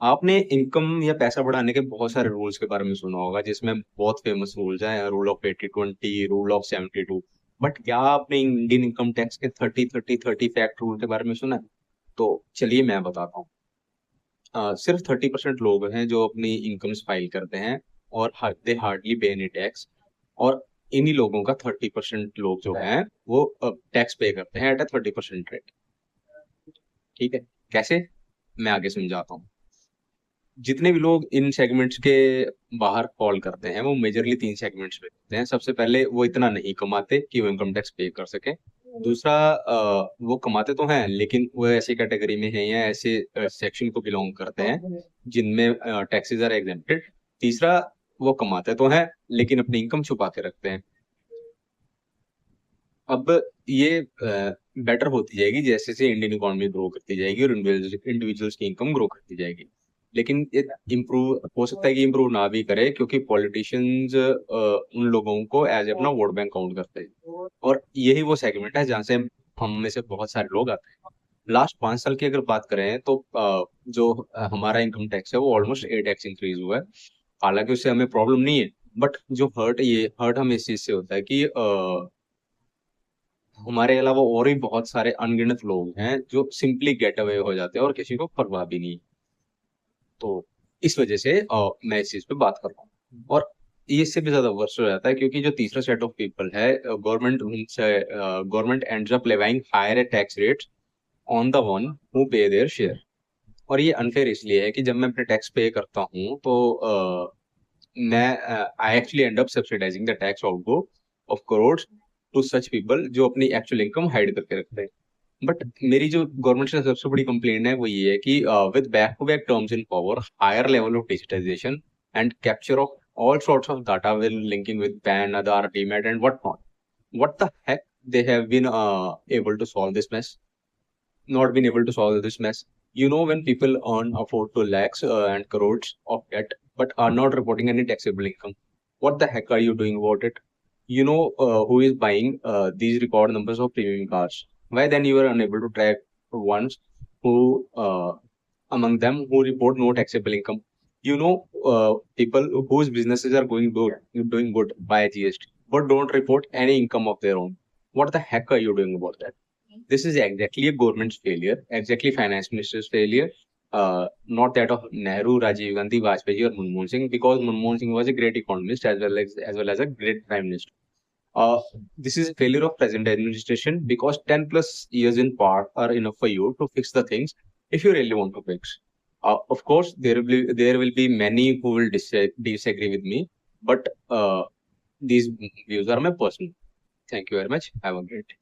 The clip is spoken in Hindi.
आपने इनकम या पैसा बढ़ाने के बहुत सारे रूल्स के बारे में सुना होगा, जिसमें बहुत फेमस रूल्स हैं, rule of 80-20, rule of 72। But क्या आपने इंडियन इनकम टैक्स के 30-30-30 फैक्ट रूल के बारे में सुना है? तो चलिए मैं बताता हूँ। सिर्फ 30% लोग हैं जो अपनी इनकम्स फाइल करते हैं, और दे हार्डली पे एनी टैक्स। और इन्हीं लोगों का 30% लोग जो हैं वो टैक्स पे करते हैं एट अ 30% रेट। ठीक है, कैसे? मैं आगे समझाता हूँ। जितने भी लोग इन सेगमेंट्स के बाहर फॉल करते हैं वो मेजरली तीन सेगमेंट्स में होते हैं। सबसे पहले, वो इतना नहीं कमाते कि वो इनकम टैक्स पे कर सके। दूसरा, वो कमाते तो हैं लेकिन वो ऐसी कैटेगरी में हैं या ऐसे सेक्शन को बिलोंग करते हैं जिनमें टैक्सेस आर एग्जेम्प्टेड। तीसरा, वो कमाते तो हैं लेकिन अपनी इनकम छुपा के रखते हैं। अब ये बेटर होती जाएगी जैसे जैसे इंडियन इकोनॉमी ग्रो करती जाएगी और इंडिविजुअल्स की इनकम ग्रो करती जाएगी। लेकिन ये इम्प्रूव हो सकता है कि इम्प्रूव ना भी करे, क्योंकि पॉलिटिशियंस उन लोगों को एज अपना वोट बैंक काउंट करते हैं, और यही वो सेगमेंट है जहाँ से हम में से बहुत सारे लोग आते हैं। लास्ट 5 साल की अगर बात करें तो जो हमारा इनकम टैक्स है वो ऑलमोस्ट 8x इंक्रीज हुआ है। हालांकि उससे हमें प्रॉब्लम नहीं है, बट जो हर्ट हमें इस चीज से होता है कि हमारे अलावा और भी बहुत सारे अनगिनत लोग हैं जो सिंपली गेट अवे हो जाते हैं और किसी को परवाह भी नहीं। तो इस वजह से मैं इस चीज पे बात कर रहा हूँ। और ये इससे भी ज्यादा वर्ष हो जाता है, क्योंकि जो तीसरा सेट ऑफ पीपल है, government ends up levying higher tax rates on the one who pay their share. और ये अनफेयर इसलिए है कि जब मैं अपने टैक्स पे करता हूँ तो मैं I actually end up subsidising the tax outgo of crore to such people जो अपनी एक्चुअल इनकम हाइड करके रखते हैं। बट मेरी जो गवर्नमेंट से सबसे बड़ी कंप्लेंट है वो ये है कि with back to back terms in power, higher level of digitisation and capture of all sorts of data will linking with PAN, Aadhaar, DMAT and whatnot. What the heck they have been able to solve this mess? Not been able to solve this mess. You know, when people earn afford to lakhs and crores of debt but are not reporting any taxable income, what the heck are you doing about it? You know who is buying these record numbers of premium cars. Why then you are unable to track ones who among them who report no taxable income? You know people whose businesses are doing good by GST, but don't report any income of their own. What the heck are you doing about that? This is exactly a government's failure, exactly finance minister's failure, not that of Nehru, Rajiv Gandhi, Vajpayee, or Manmohan Singh, because Manmohan Singh was a great economist as well as a great prime minister. Uh, this is a failure of present administration because 10 plus years in power are enough for you to fix the things if you really want to fix. Of course, there will be many who will disagree with me, but these views are my personal. Thank you very much. Have a great day.